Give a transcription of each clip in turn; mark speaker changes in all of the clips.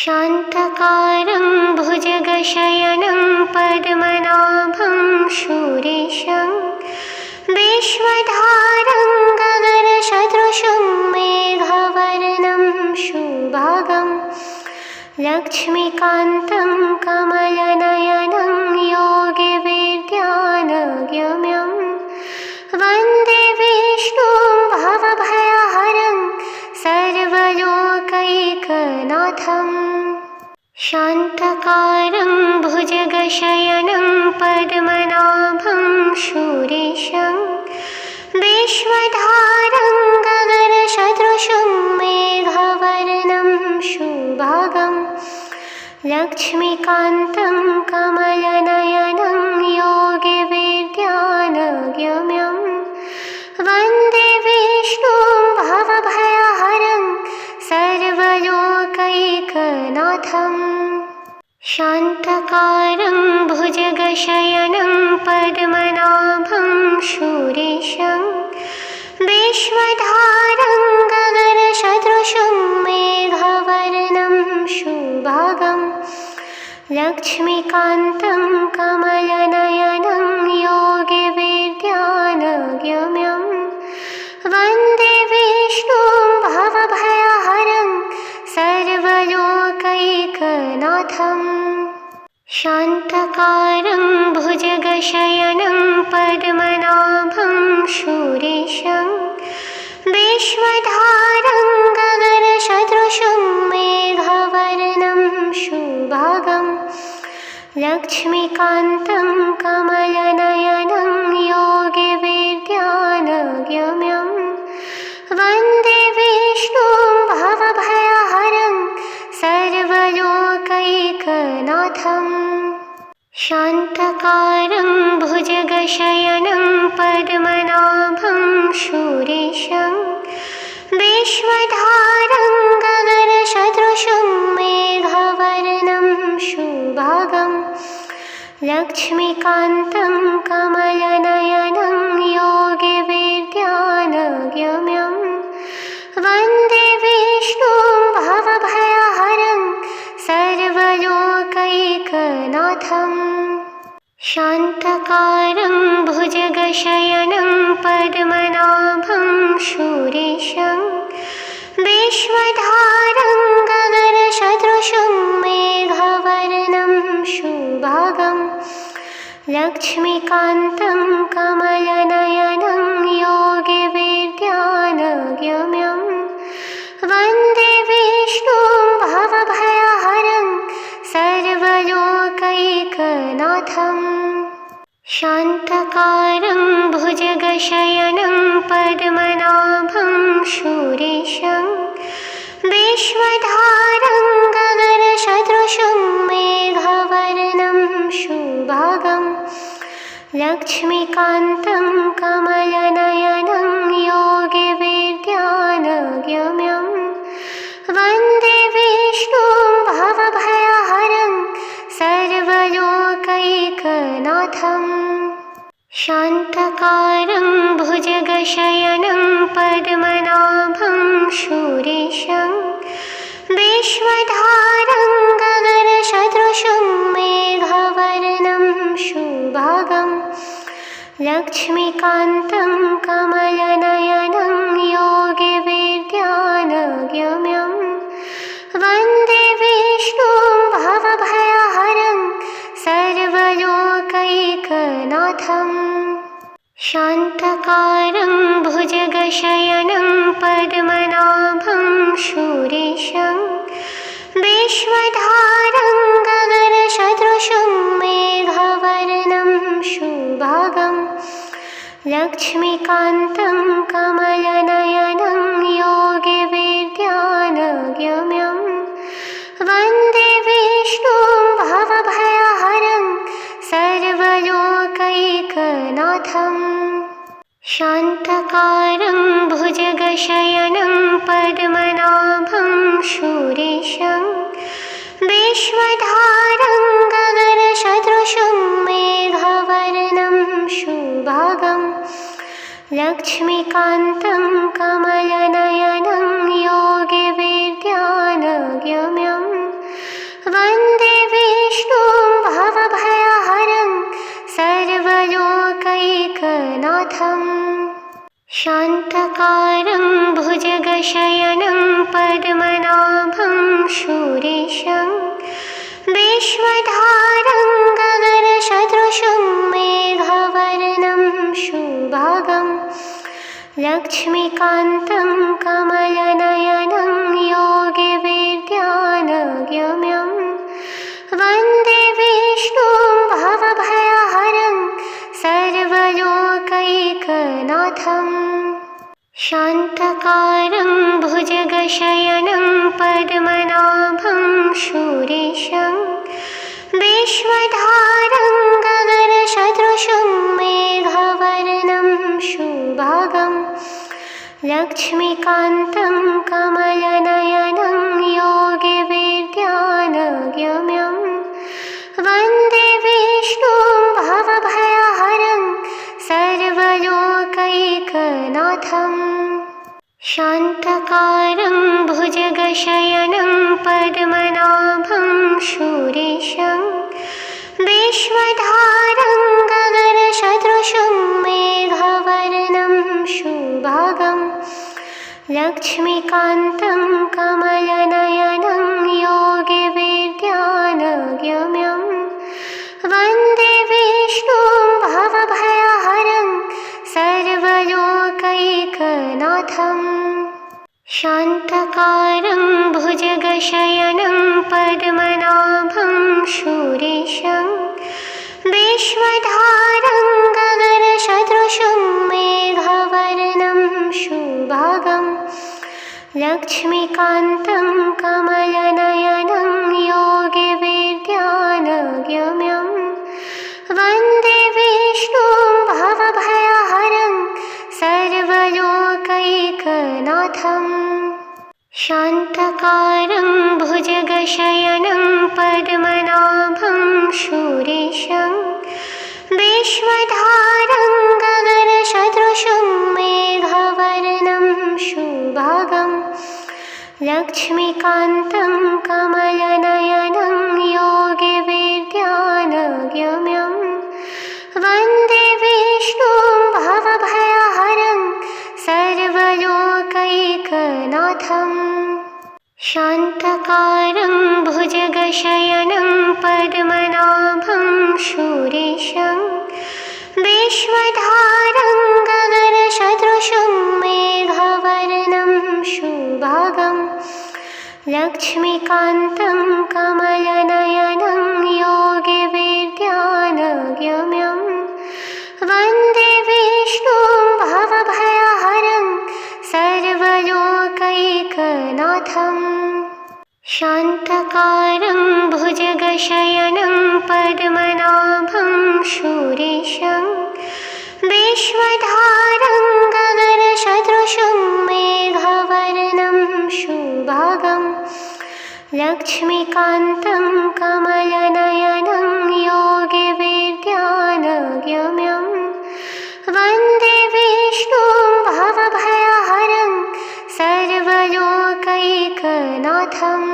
Speaker 1: शान्तकारं भुजगशयनं पद्मनाभं शूरेशं विश्वधारं गगनसदृशं मेघवर्णं शुभांगं लक्ष्मीकान्तं कमलनयनं योगिविद्यानगम्यं वन्दे विष्णुं भवभयहरं सर्वलोकैकनाथम्। शान्तकारं भुजगशयनं पद्मनाभं शूरेशं विश्वधारं गगनसदृशं मेघवर्णं शुभांगं लक्ष्मीकान्तं कमलनयनं योगिविद्यानगम्यं वन्दे विष्णुं भवभयहरं सर्वलोकैकनाथम्। शान्तकारं भुजगशयनं पद्मनाभं शूरेशं विश्वधारं गगनसदृशं मेघवर्णं शुभांगं लक्ष्मीकान्तं कमलनयनं योगिविद्यानगम्यं वन्दे विष्णुं भवभयहरं सर्वलोकैकनाथम्। शान्तकारं भुजगशयनं पद्मनाभं शूरेशं विश्वधारं गगनसदृशं मेघवर्णं शुभांगं लक्ष्मीकान्तं कमलनयनं योगिविद्यानगम्यं वन्दे विष्णुं भवभयहरं सर्वलोकैकनाथम्। शान्तकारं भुजगशयनं पद्मनाभं शूरेशं विश्वधारं गगनसदृशं मेघवर्णं शुभांगं लक्ष्मीकान्तं कमलनयनं योगिविद्यानगम्यं वन्दे विष्णुं भवभयहरं सर्वलोकैकनाथम्। शान्तकारं भुजगशयनं पद्मनाभं शूरेशं विश्वधारं गगनसदृशं मेघवर्णं शुभांगं लक्ष्मीकान्तं कमलनयनं योगिविद्यानगम्यं वन्दे विष्णुं भवभयहरं सर्वलोकैकनाथम्। शान्तकारं भुजगशयनं पद्मनाभं शूरेशं विश्वधारं गगनसदृशं मेघवर्णं शुभांगं लक्ष्मीकान्तं कमलनयनं योगिविद्यानगम्यं वन्दे विष्णुं भवभयहरं सर्वलोकैकनाथम्। शान्तकारं भुजगशयनं पद्मनाभं शूरेशं विश्वधारं गगनसदृशं मेघवर्णं शुभांगं लक्ष्मीकान्तं कमलनयनं योगिविद्यानगम्यं वन्दे विष्णुं भवभयहरं सर्वलोकैकनाथम्। शान्तकारं भुजगशयनं पद्मनाभं शूरेशं विश्वधारं गगनसदृशं मेघवर्णं शुभांगं लक्ष्मीकान्तं कमलनयनं योगिविद्यानगम्यं वन्दे विष्णुं भवभयहरं सर्वलोकैकनाथम्। शान्तकारं भुजगशयनं पद्मनाभं शूरेशं विश्वधारं गगनसदृशं मेघवर्णं शुभांगं लक्ष्मीकान्तं कमलनयनं योगिविद्यानगम्यं वन्दे विष्णुं भवभयहरं सर्वलोकैकनाथम् शान्तकारं भुजगशयनं पद्मनाभं शूरेशं विश्वधारं गगनसदृशं मेघवर्णं शुभांगं लक्ष्मीकान्तं कमलनयनं योगिविद्यानगम्यं वन्दे विष्णुं भवभयहरं सर्वलोकैकनाथम् शान्तकारं भुजगशयनं पद्मनाभं शूरेशं विश्वधारं गगनसदृशं मेघवर्णं शुभांगं लक्ष्मीकान्तं कमलनयनं योगिविद्यानगम्यं वन्दे विष्णुं भवभयहरं सर्वलोकैकनाथम् शान्तकारं भुजगशयनं पद्मनाभं शूरेशं विश्वधारं गगनसदृशं मेघवर्णं शुभांगं लक्ष्मीकान्तं कमलनयनं योगिविद्यानगम्यं वन्दे विष्णुं भवभयहरं सर्वलोकैकनाथम् शान्तकारं भुजगशयनं पद्मनाभं शूरेशं विश्वधारं गगनसदृशं मेघवर्णं शुभांगं लक्ष्मीकान्तं कमलनयनं योगिविद्यानगम्यं वन्दे विष्णुं भवभयहरं सर्वलोकैकनाथम् शान्तकारं भुजगशयनं पद्मनाभं शूरेशं विश्वधारं गगनसदृशं मेघवर्णं शुभांगं लक्ष्मीकान्तं कमलनयनं योगिविद्यानगम्यं वन्दे विष्णुं भवभयहरं सर्वलोकैकनाथम् शान्तकारं भुजगशयनं पद्मनाभं शूरेशं विश्वधारं गगनसदृशं मेघवर्णं शुभांगं लक्ष्मीकान्तं कमलनयनं योगिविद्यानगम्यं वन्दे विष्णुं भवभयहरं सर्वलोकैकनाथम् शान्तकारं भुजगशयनं पद्मनाभं शूरेशं विश्वधारं गगनसदृशं मेघवर्णं शुभांगं लक्ष्मीकान्तं कमलनयनं योगिविद्यानगम्यं वन्दे विष्णुं भवभयहरं सर्वलोकैकनाथम्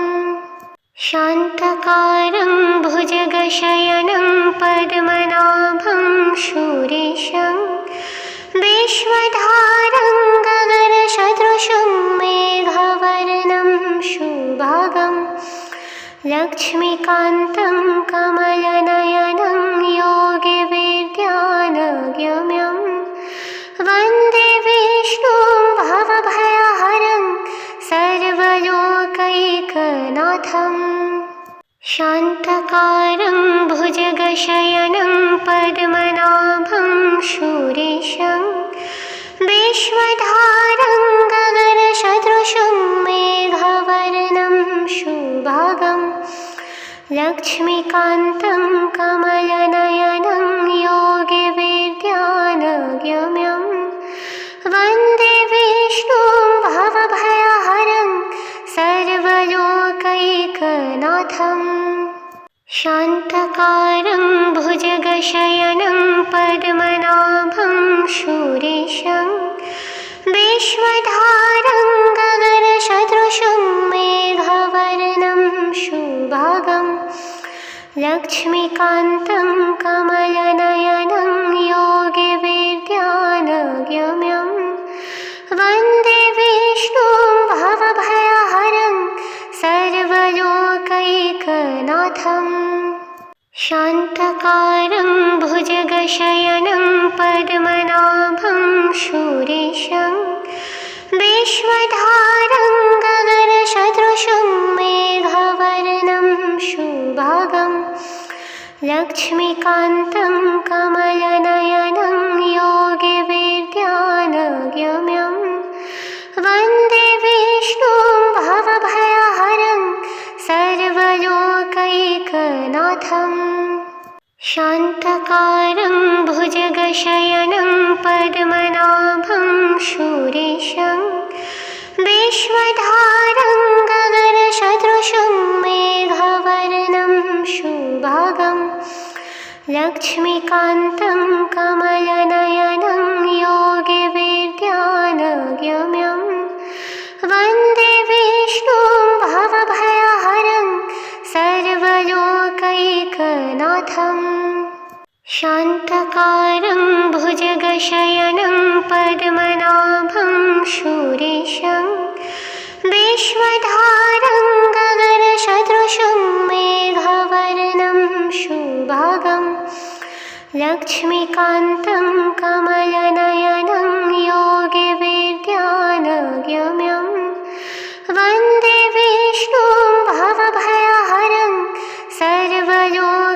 Speaker 1: शान्तकारं भुजगशयनं पद्मनाभं शूरेशं विश्वधारं गगनसदृशं मेघवर्णं शुभांगं लक्ष्मीकान्तं कमलनयनं योगिविद्यानगम्यं वन्दे विष्णुं भवभयहरं सर्वलोकैकनाथम् शान्तकारं भुजगशयनं पद्मनाभं शूरेशं विश्वधारं गगनसदृशं मेघवर्णं शुभांगं लक्ष्मीकान्तं कमलनयनं योगिविद्यानगम्यं वन्दे विष्णुं भवभयहरं सर्वलोकैकनाथम् शान्तकारं भुजगशयनं पद्मनाभं शूरेशं विश्वधारं गगनसदृशं मेघवर्णं शुभांगं शुभागं लक्ष्मीकान्तं कमलनयनं योगिविद्यानगम्यं वन्दे विष्णुं भवभयहरं सर्वलोकैकनाथम् शान्तकारं भुजगशयनं पद्मनाभं शूरेशं विश्वधारं गगनसदृशं मेघवर्णं शुभागं लक्ष्मीकान्तं कमलनयनं योगिविद्यानगम्यं वन्दे विष्णुं भवभयहरं सर्वलोकैकनाथम् शान्तकारं भुजगशयनं पद्मनाभं शूरेशं विश्वधारं गगनसदृशं मेघवर्णं शुभागं लक्ष्मीकान्तं कमलनयनं योगिविद्यानगम्यं वन्दे विष्णुं भवभयहरं सर्वलोकैकनाथम् शान्तकारं भुजगशयनं पद्मनाभं शूरेशं विश्वधारं गगनसदृशं मेघवर्णं शुभागं लक्ष्मीकान्तं कमलनयनं योगिविद्यानगम्यं वन्दे विष्णुं भवभयहरं सर्वलोकैकनाथम्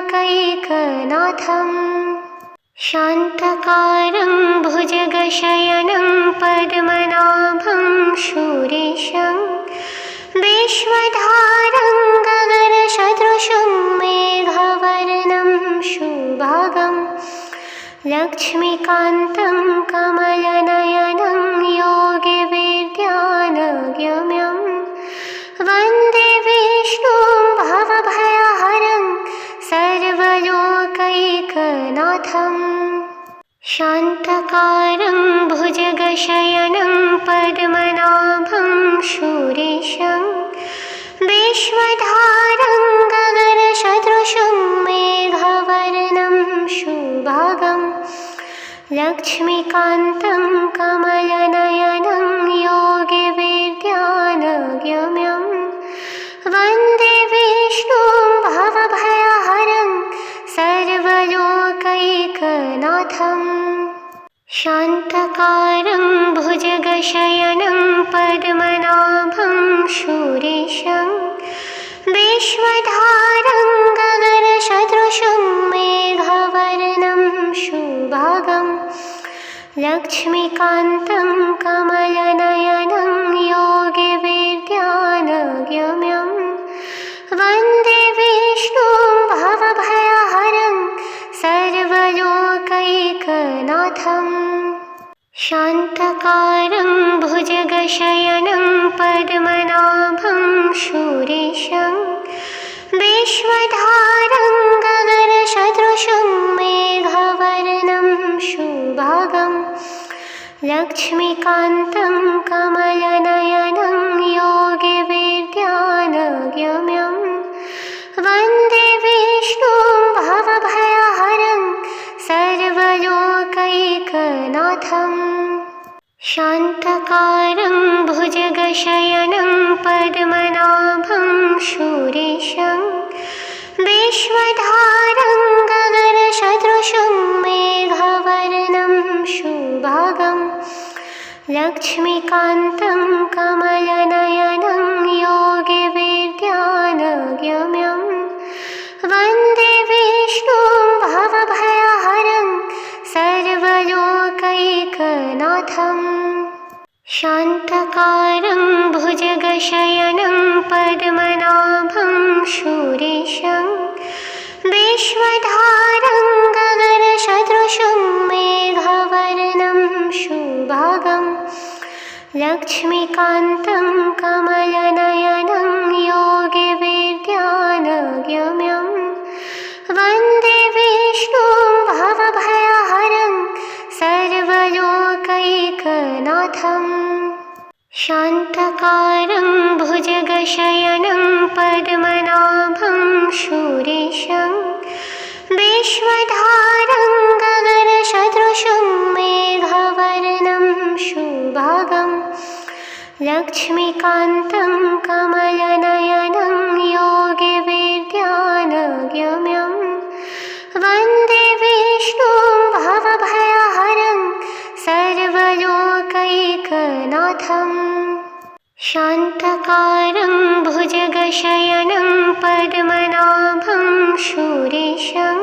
Speaker 1: शान्तकारं भुजगशयनं पद्मनाभं शूरेशं विश्वधारं गगनसदृशं मेघवर्णं शुभागं लक्ष्मीकान्तं कमलनयनं योगिविद्यानगम्यं वन्दे विष्णुं भवभयहरं सर्वलोकैकनाथम् शान्तकारं भुजगशयनं पद्मनाभं शूरेशं विश्वधारं गगनसदृशं मेघवर्णं शुभागं लक्ष्मीकान्तं कमलनयनं योगिविद्यानगम्यं वन्दे विष्णुं भवभयहरं सर्वलोकैकनाथम् शान्तकारं भुजगशयनं पद्मनाभं शूरेशं विश्वधारं गगनसदृशं मेघवर्णं शुभागं लक्ष्मीकान्तं कमलनयनं योगिविद्यानगम्यं वन्दे विष्णुं भवभयहरं सर्वलोकैकनाथम् शान्तकारं भुजगशयनं पद्मनाभं शूरेशं विश्वधारं गगनसदृशं मेघवर्णं शुभागं लक्ष्मीकान्तं कमलनयनं योगिविद्यानगम्यं वन्दे विष्णुं भवभयहरं सर्वलोकैकनाथम् शान्तकारं भुजगशयनं पद्मनाभं शूरेशं विश्वधारं गगनसदृशं मेघवर्णं शुभागं लक्ष्मीकान्तं कमलनयनं योगिविद्यानगम्यं वन्दे विष्णुं भवभयहरं सर्वलोकैकनाथम् शान्तकारं भुजगशयनं पद्मनाभं शूरेशं विश्वधारं गगनसदृशं मेघवर्णं शुभागं लक्ष्मीकान्तं कमलनयनं योगिविद्यानगम्यं वन्दे विष्णुं भवभयहरं सर्वलोकैकनाथम् शान्तकारं भुजगशयनं पद्मनाभं शूरेशं विश्वधारं गगनसदृशं मेघवर्णं शुभांगं लक्ष्मीकान्तं कमलनयनं योगिविद्यानगम्यं वन्दे विष्णुं भवभयहरं सर्वलोकैकनाथम् शान्तकारं भुजगशयनं पद्मनाभं शूरेशं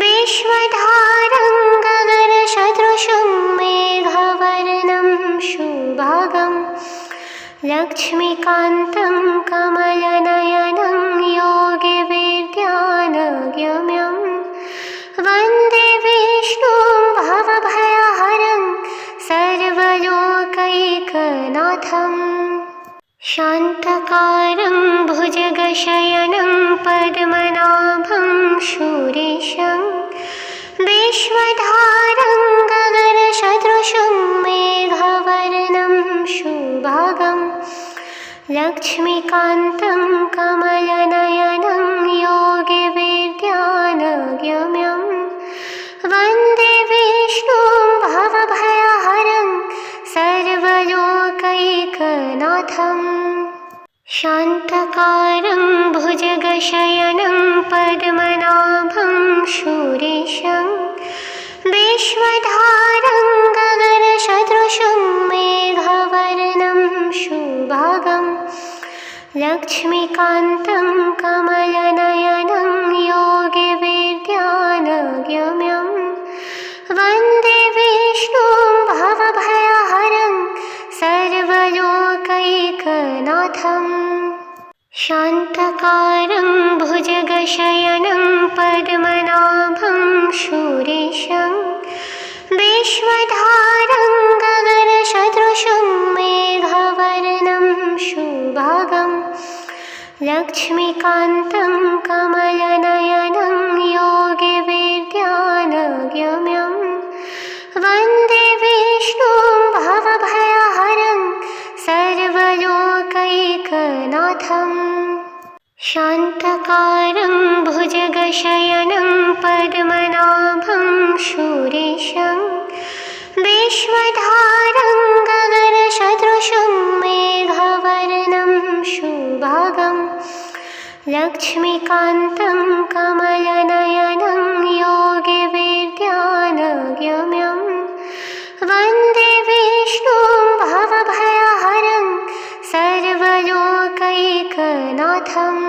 Speaker 1: विश्वधारं गगनसदृशं मेघवर्णं शुभांगं लक्ष्मीकान्तं कमलनयनं योगिविद्यानगम्यं वन्दे विष्णुं भवभयहरं सर्वलोकैकनाथम् शान्तकारं भुजगशयनं पद्मनाभं शूरेशं विश्वधारं गगनसदृशं मेघवर्णं शुभांगं लक्ष्मीकान्तं कमलनयनं योगिविद्यानगम्यं वन्दे विष्णुं भवभयहरं सर्वलोकैकनाथम् शान्तकारं भुजगशयनं पद्मनाभं शूरेशं विश्वधारं गगनसदृशं मेघवर्णं शुभांगं लक्ष्मीकान्तं कमलनयनं योगिविद्यानगम्यं वन्दे विष्णुं भवभयहरं सर्वलोकैकनाथम् शान्तकारं भुजगशयनं पद्मनाभं शूरेशं विश्वधारं गगनसदृशं मेघवर्णं शुभांगं लक्ष्मीकान्तं कमलनयनं योगिविद्यानगम्यं वन्दे विष्णुं भवभयहरं सर्वलोकैकनाथम् शान्तकारं भुजगशयनं पद्मनाभं शूरेशं विश्वधारं गगनसदृशं मेघवर्णं शुभांगं लक्ष्मीकान्तं कमलनयनं योगिविद्यानगम्यं वन्दे विष्णुं भवभयहरं सर्वलोकैकनाथम्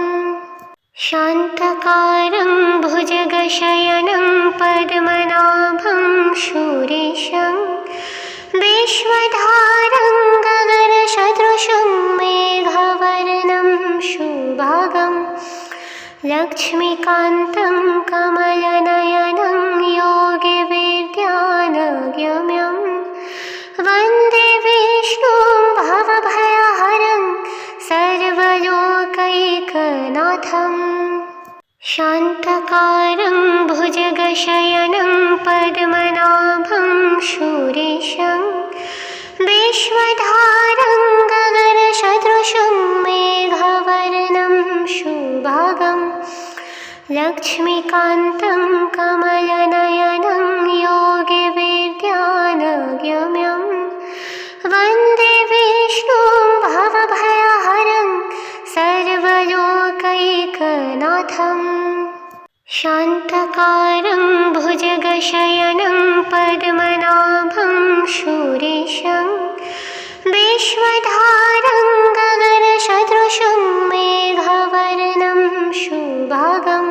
Speaker 1: शान्तकारं भुजगशयनं पद्मनाभं शूरेशं विश्वधारं गगनसदृशं मेघवर्णं शुभांगं लक्ष्मीकान्तं कमलनयनं योगिविद्यानगम्यं वन्दे विष्णुं भवभयहरं सर्वलोकैकनाथम् शान्तकारं भुजगशयनं पद्मनाभं शूरेशं विश्वधारं गगनसदृशं मेघवर्णं शुभांगं लक्ष्मीकान्तं कमलनयनं योगिविद्यानगम्यं वन्दे विष्णुं भवभयहरं सर्वलोकैकनाथम् शान्तकारं भुजगशयनं पद्मनाभं शूरेशं विश्वधारं गगनसदृशं मेघवर्णं शुभांगं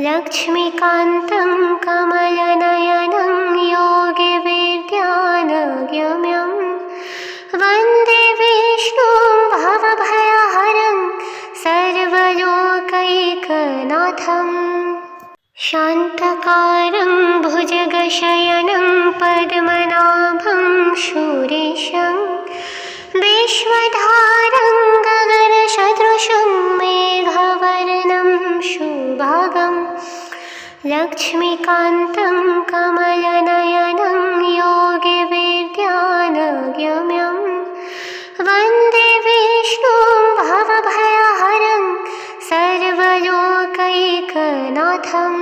Speaker 1: लक्ष्मीकान्तं कमलनयनं योगिविद्यानगम्यं वन्दे विष्णुं भवभयहरं सर्वलोकैकनाथम् शान्तकारं भुजगशयनं पद्मनाभं शूरेशं विश्वधारं गगनसदृशं मेघवर्णं शुभांगं लक्ष्मीकान्तं कमलनयनं योगिविद्यानगम्यं वन्दे विष्णुं भवभयहरं सर्वलोकैकनाथम् लोकैकनाथम्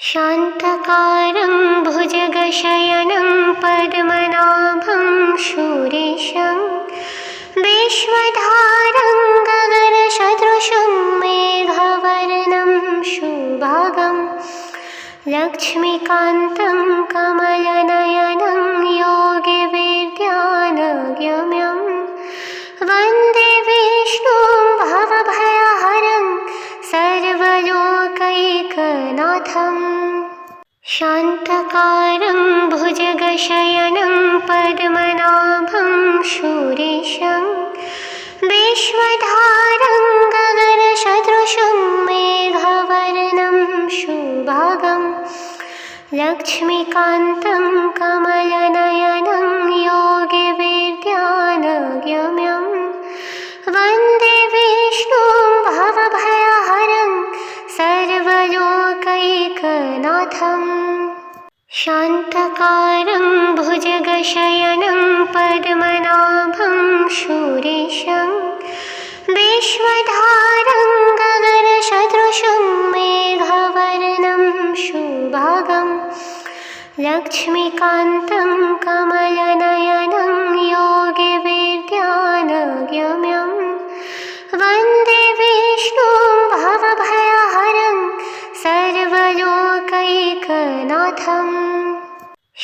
Speaker 1: शान्तकारं भुजगशयनं पद्मनाभं शूरेशं विश्वधारं गगनसदृशं मेघवर्णं शुभांगं लक्ष्मीकान्तं कमलनयनं योगिविद्यानगम्यं वन्दे विष्णुं भवभयहरं सर्वलोकैकनाथम् शान्तकारं भुजगशयनं पद्मनाभं शूरेशं विश्वधारं गगनसदृशं मेघवर्णं शुभांगं लक्ष्मीकान्तं कमलनयनं योगिविद्यानगम्यं वन्दे विष्णुं भवभयहरं सर्वलोकैकनाथम् शान्तकारं भुजगशयनं पद्मनाभं शूरेशं विश्वधारं गगनसदृशं मेघवर्णं शुभांगं लक्ष्मीकान्तं कमलनयनं योगिविद्यानगम्यं वन्दे विष्णुं भवभयहरं सर्वलोकैकनाथम्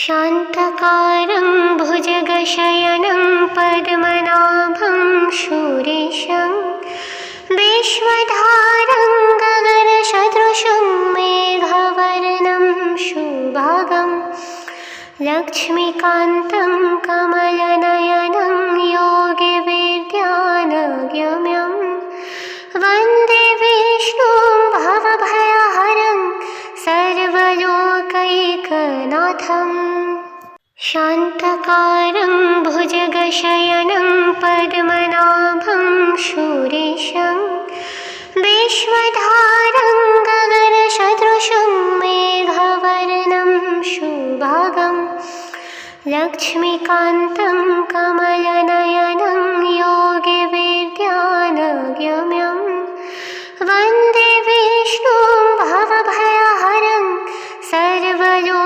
Speaker 1: शान्तकारं भुजगशयनं पद्मनाभं शूरेशं विश्वधारं गगनसदृशं मेघवर्णं शुभांगं लक्ष्मीकान्तं कमलनयनं योगिविद्यानगम्यं वन्दे विष्णुं भवभयहरं सर्वलोकैकनाथम् शान्तकारं भुजगशयनं पद्मनाभं शूरेशं विश्वधारं गगनसदृशं मेघवर्णं शुभांगं लक्ष्मीकान्तं कमलनयनं योगिविद्यानगम्यं वन्दे विष्णुं भवभयहरं सर्वलोकैकनाथम्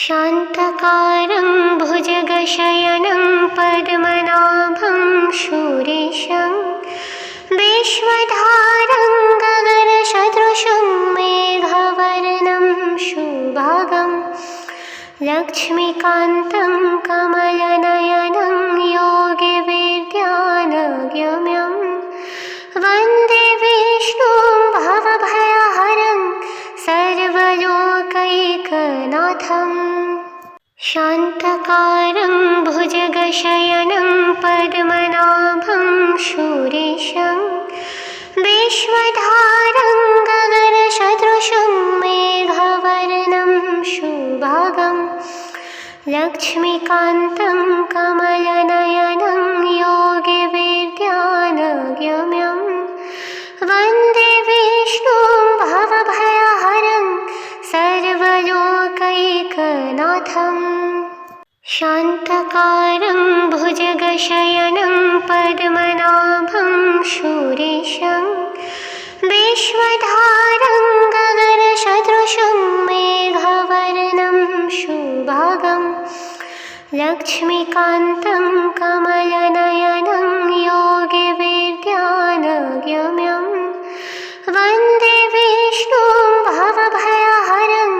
Speaker 1: शान्तकारं भुजगशयनं पद्मनाभं शूरेशं विश्वधारं गगनसदृशं मेघवर्णं शुभांगं लक्ष्मीकान्तं कमलनयनं योगिविद्यानगम्यं वन्दे विष्णुं भवभयहरं सर्वलोकैकनाथम् शान्तकारं भुजगशयनं पद्मनाभं शूरेशं विश्वधारं गगनसदृशं मेघवर्णं शुभांगं लक्ष्मीकान्तं कमलनयनं योगिविद्यानगम्यं वन्दे विष्णुं भवभयहरं सर्वलोकैकनाथम् शान्तकारं भुजगशयनं पद्मनाभं शूरेशं विश्वधारं गगनसदृशं मेघवर्णं शुभांगं लक्ष्मीकान्तं कमलनयनं योगिविद्यानगम्यं वन्दे विष्णुं भवभयहरं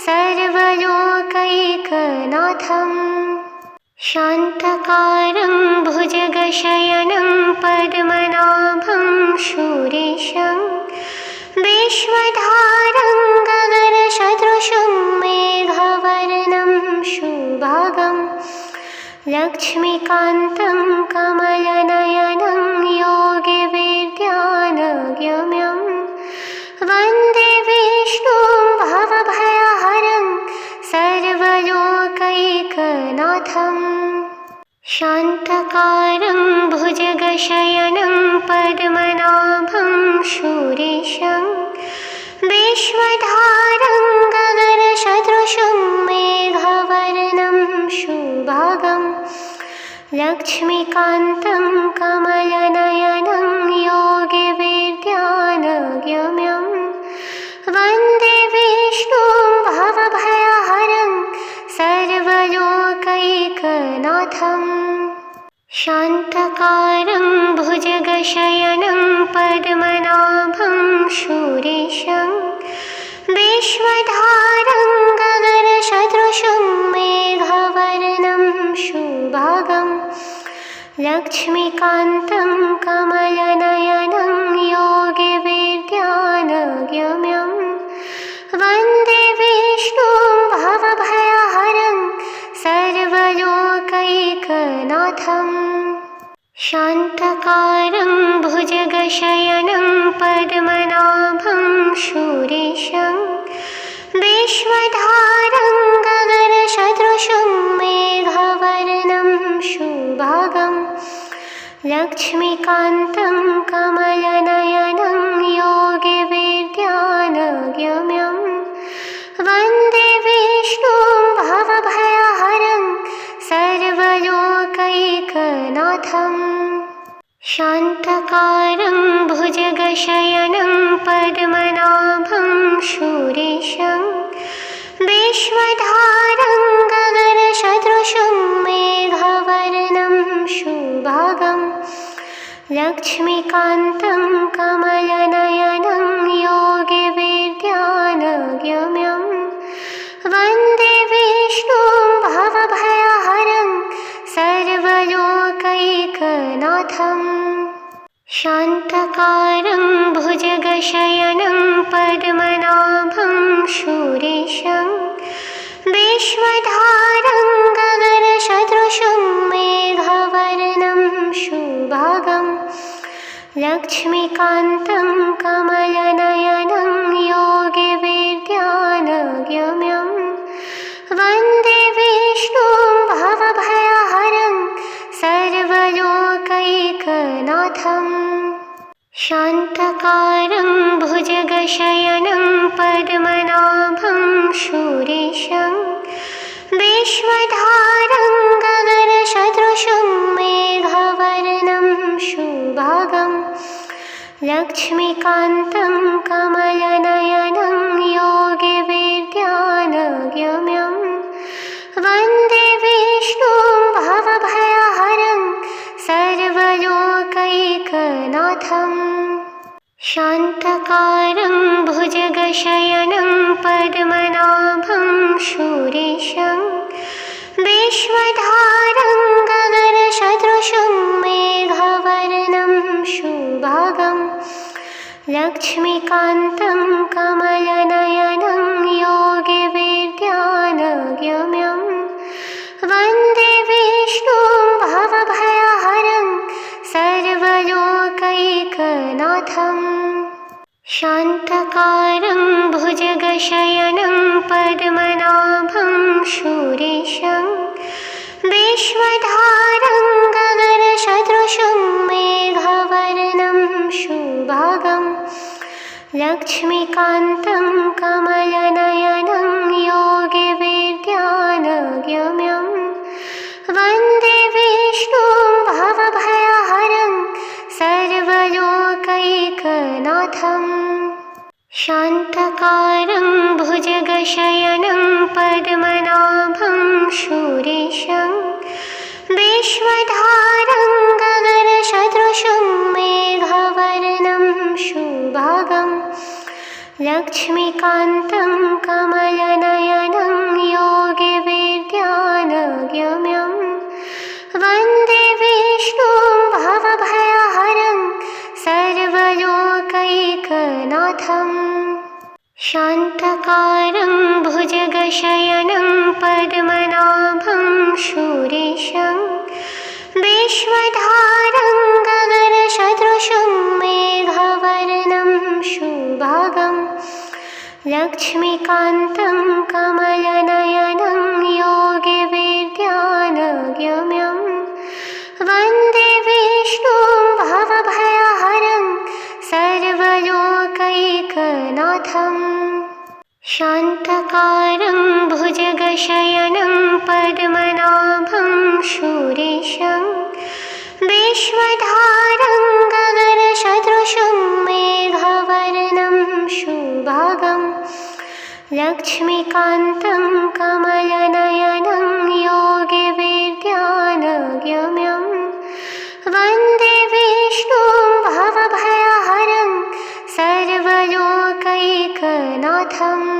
Speaker 1: सर्वलोकैकनाथम् शान्तकारं भुजगशयनं पद्मनाभं शूरेशं विश्वधारं गगनसदृशं मेघवर्णं शुभांगं लक्ष्मीकान्तं कमलनयनं योगिविद्यानगम्यं वन्दे विष्णुं भवभयहरं सर्वलोकैकनाथम् शान्तकारं भुजगशयनं पद्मनाभं शूरेशं विश्वधारं गगनसदृशं मेघवर्णं शुभांगं लक्ष्मीकान्तं कमलनयनं योगिविद्यानगम्यं भुजगशयनं पद्मनाभं सुरेशं विश्वधारं गगनसदृशं मेघवर्णं शुभांगं लक्ष्मीकान्तं कमलनयनं योगिविद्यानगम्यं वन्दे विष्णुं भवभयहरं सर्वलोकैकनाथम् शान्तकारं भुजगशयनं पद्मनाभं सुरेशं विश्वधारं गगनसदृशं मेघवर्णं शुभांगं लक्ष्मीकान्तं कमलनयनं योगिविद्यानगम्यं वन्दे विष्णुं भवभयहरं सर्वलोकैकनाथम् शान्तकारं भुजगशयनं पद्मनाभं सुरेशं विश्वधारं गगनसदृशं मेघवर्णं शुभांगं लक्ष्मीकान्तं कमलनयनं योगिविद्यानगम्यं वन्दे विष्णुं भवभयहरं सर्वलोकैकनाथम् शान्तकारं भुजगशयनं पद्मनाभं सुरेशं विश्वधारं गगनसदृशं मेघवर्णं शुभांगं लक्ष्मीकान्तं कमलनयनं योगिविद्यानगम्यं वन्दे विष्णुं भवभयहरं सर्वलोकैकनाथम् शान्तकारं भुजगशयनं पद्मनाभं सुरेशं विश्वधारं गगनसदृशं मेघवर्णं शुभांगं लक्ष्मीकान्तं कमलनयनं योगिविद्यानगम्यं वन्दे विष्णुं भवभयहरं सर्वलोकैकनाथम् शान्तकारं भुजगशयनं पद्मनाभं सुरेशं विश्वधारं गगनसदृशं मेघवर्णं शुभांगं लक्ष्मीकान्तं कमलनयनं योगिविद्यानगम्यं वन्दे विष्णुं भवभयहरं सर्वलोकैकनाथम् शान्तकारं भुजगशयनं पद्मनाभं सुरेशं विश्वधारं गगनसदृशं मेघवर्णं शुभांगं लक्ष्मीकान्तं कमलनयनं योगिविद्यानगम्यं वन्दे विष्णुं भवभयहरं सर्वलोकैकनाथम् शान्तकारं भुजगशयनं पद्मनाभं सुरेशं विश्वधारं गगनसदृशं मेघवर्णं शुभांगं लक्ष्मीकान्तं कमलनयनं योगिविद्यानगम्यं वन्दे विष्णुं भवभयहरं सर्वलोकैकनाथम् शान्तकारं भुजगशयनं पद्मनाभं सुरेशं विश्वधारं गगनसदृशं मेघवर्णं शुभांगं लक्ष्मीकान्तं कमलनयनं योगिविद्यानगम्यं वन्दे विष्णुं भवभयहरं सर्वलोकैकनाथम् शान्तकारं भुजगशयनं पद्मनाभं सुरेशं विश्वधारं गगनसदृशं मेघवर्णं शुभांगं लक्ष्मीकान्तं कमलनयनं योगिविद्यानगम्यं वन्दे विष्णुं नाथं